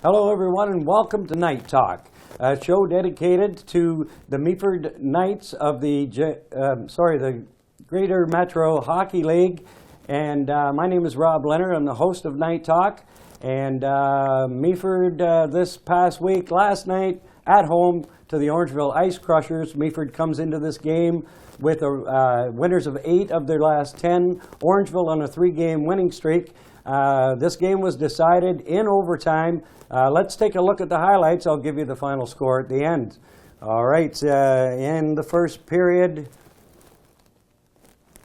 Hello everyone and welcome to Night Talk, a show dedicated to the Meaford Knights of the Greater Metro Hockey League. And my name is Rob Leonard. I'm the host of Night Talk. And Meaford this past week, last night, at home to the Orangeville Ice Crushers. Meaford comes into this game with winners of 8 of their last 10. Orangeville on a 3-game winning streak. This game was decided in overtime. Let's take a look at the highlights. I'll give you the final score at the end. All right, in the first period,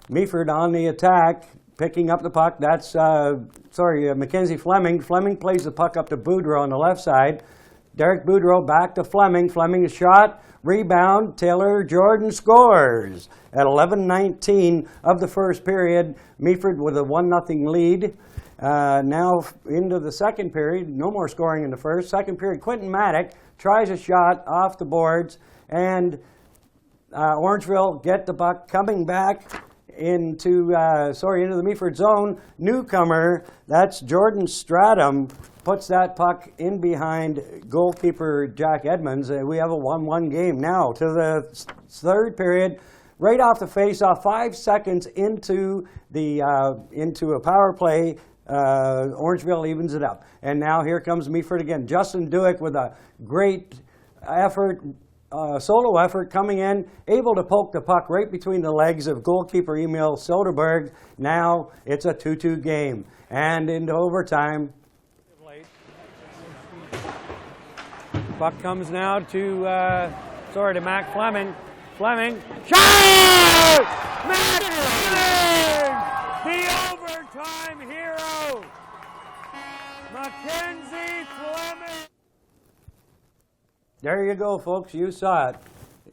Meaford on the attack, picking up the puck. That's, Mackenzie Fleming. Fleming plays the puck up to Boudreau on the left side. Derek Boudreau back to Fleming. Fleming's shot, rebound, Taylor Jordan scores. At 11:19 of the first period, Meaford with a 1-0 lead. Now into the second period, no more scoring in the first. Second period, Quentin Maddock tries a shot off the boards, and Orangeville get the puck coming back into the Meaford zone. Newcomer, that's Jordan Stratum, puts that puck in behind goalkeeper Jack Edmonds. We have a 1-1 game now to the third period. Right off the face-off, 5 seconds into a power play, Orangeville evens it up. And now here comes Meaford again. Justin Dewick with a great effort, solo effort coming in, able to poke the puck right between the legs of goalkeeper Emil Soderberg. Now it's a 2-2 game. And into overtime. Puck comes now to Mac Fleming. Fleming, shot! Mac Fleming, the overtime hero, Mackenzie Fleming. There you go, folks. You saw it.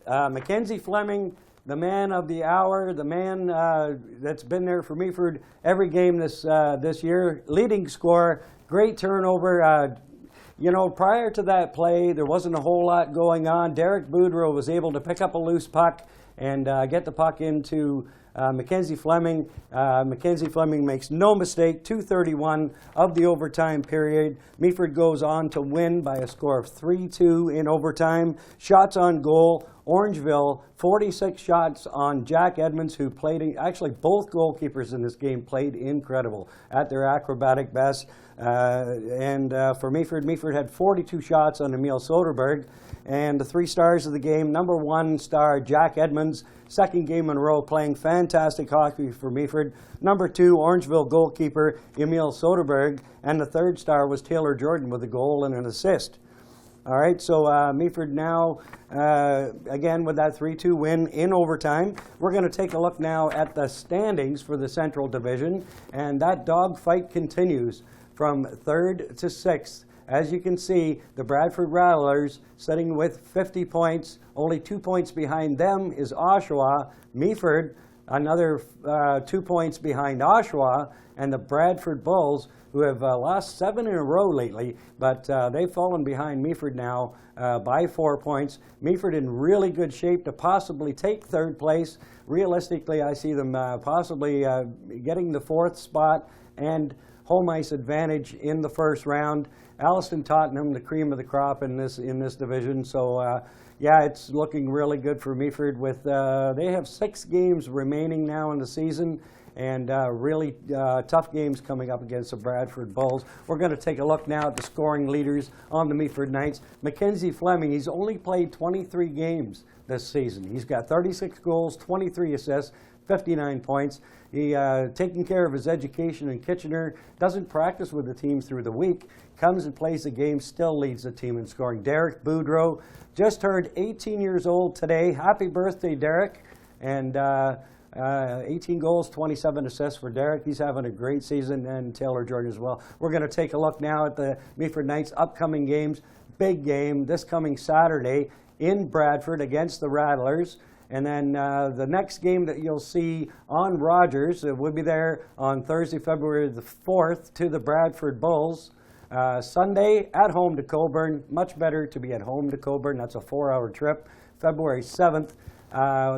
Mackenzie Fleming, the man of the hour, the man that's been there for Meaford every game this year. Leading scorer, great turnover. Prior to that play, there wasn't a whole lot going on. Derek Boudreau was able to pick up a loose puck and get the puck into Mackenzie Fleming. Mackenzie Fleming makes no mistake, 2:31 of the overtime period. Meaford goes on to win by a score of 3-2 in overtime. Shots on goal, Orangeville, 46 shots on Jack Edmonds, who played, actually both goalkeepers in this game played incredible at their acrobatic best. For Meaford had 42 shots on Emil Soderberg. And the 3 stars of the game, number 1 star, Jack Edmonds, second game in a row, playing fantastic hockey for Meaford. Number 2, Orangeville goalkeeper Emil Soderberg. And the 3rd star was Taylor Jordan with a goal and an assist. All right, so Meaford now, again, with that 3-2 win in overtime. We're going to take a look now at the standings for the Central Division. And that dogfight continues from 3rd to 6th. As you can see, the Bradford Rattlers sitting with 50 points. Only 2 points behind them is Oshawa. Meaford, another 2 points behind Oshawa. And the Bradford Bulls, who have lost 7 in a row lately, but they've fallen behind Meaford now by 4 points. Meaford in really good shape to possibly take 3rd place. Realistically, I see them possibly getting the 4th spot and home ice advantage in the first round. Alliston Tottenham, the cream of the crop in this division. So, it's looking really good for Meaford. With they have 6 games remaining now in the season, and really tough games coming up against the Bradford Bulls. We're going to take a look now at the scoring leaders on the Meaford Knights. Mackenzie Fleming, he's only played 23 games this season. He's got 36 goals, 23 assists, 59 points. He taking care of his education in Kitchener, doesn't practice with the team through the week, comes and plays the game, still leads the team in scoring. Derek Boudreau just turned 18 years old today. Happy birthday, Derek. And 18 goals, 27 assists for Derek. He's having a great season, and Taylor Jordan as well. We're going to take a look now at the Meaford Knights' upcoming games. Big game this coming Saturday in Bradford against the Rattlers. And then the next game that you'll see on Rogers, we'll be there on Thursday, February the 4th, to the Bradford Bulls. Sunday at home to Cobourn. Much better to be at home to Cobourn. That's a 4-hour trip. February 7th.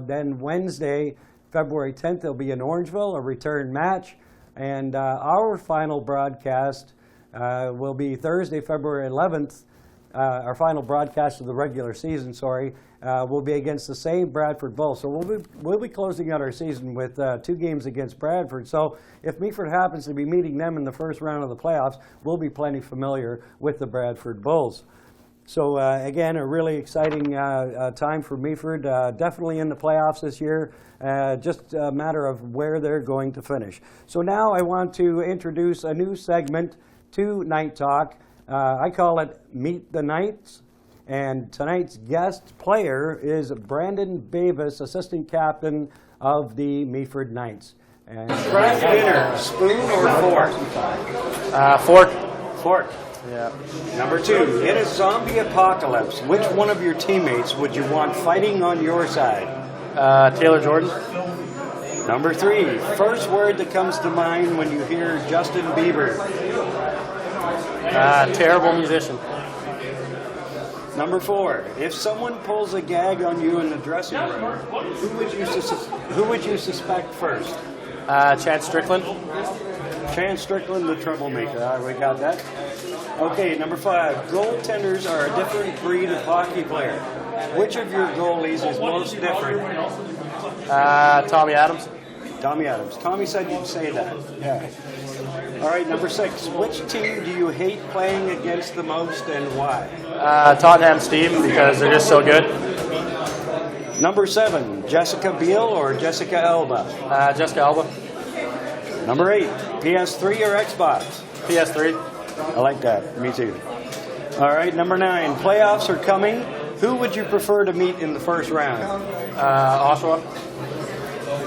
Then Wednesday, February 10th, there'll be in Orangeville, a return match. And our final broadcast will be Thursday, February 11th. Our final broadcast of the regular season, will be against the same Bradford Bulls. So we'll be closing out our season with 2 games against Bradford. So if Meaford happens to be meeting them in the first round of the playoffs, we'll be plenty familiar with the Bradford Bulls. So again, a really exciting time for Meaford. Definitely in the playoffs this year. Just a matter of where they're going to finish. So now I want to introduce a new segment to Night Talk. I call it Meet the Knights, and tonight's guest player is Brandon Bavis, assistant captain of the Meaford Knights. And craft dinner, spoon or fork? Fork. Fork. Yeah. Number 2, in a zombie apocalypse, which one of your teammates would you want fighting on your side? Taylor Jordan. Number 3, first word that comes to mind when you hear Justin Bieber? Terrible musician. Number 4, if someone pulls a gag on you in the dressing room, who would you suspect first? Chad Strickland. Chance Strickland, the troublemaker. We got that. Okay, number 5, goaltenders are a different breed of hockey player. Which of your goalies is most different? Tommy Adams. Tommy Adams. Tommy said you'd say that. Yeah. All right, number 6. Which team do you hate playing against the most and why? Tottenham Steam, because they're just so good. Number 7. Jessica Biel or Jessica Elba? Jessica Alba. Number 8. PS3 or Xbox? PS3. I like that. Me too. All right, number 9. Playoffs are coming. Who would you prefer to meet in the first round? Oshawa.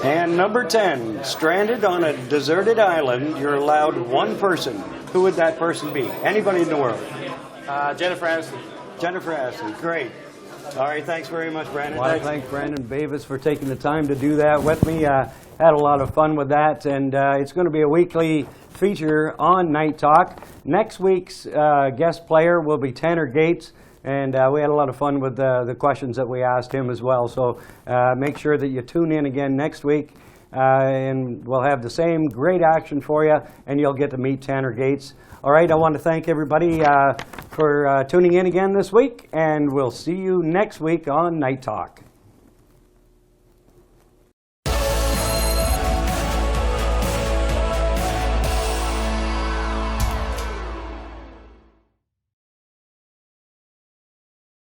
And number 10, stranded on a deserted island, you're allowed one person. Who would that person be? Anybody in the world? Jennifer Aniston. Jennifer Aniston, great. All right, thanks very much, Brandon. I want to thank Brandon Bavis for taking the time to do that with me. Had a lot of fun with that, and it's going to be a weekly feature on Night Talk. Next week's guest player will be Tanner Gates. And we had a lot of fun with the questions that we asked him as well. So make sure that you tune in again next week, and we'll have the same great action for you, and you'll get to meet Tanner Gates. All right, I want to thank everybody for tuning in again this week, and we'll see you next week on Night Talk.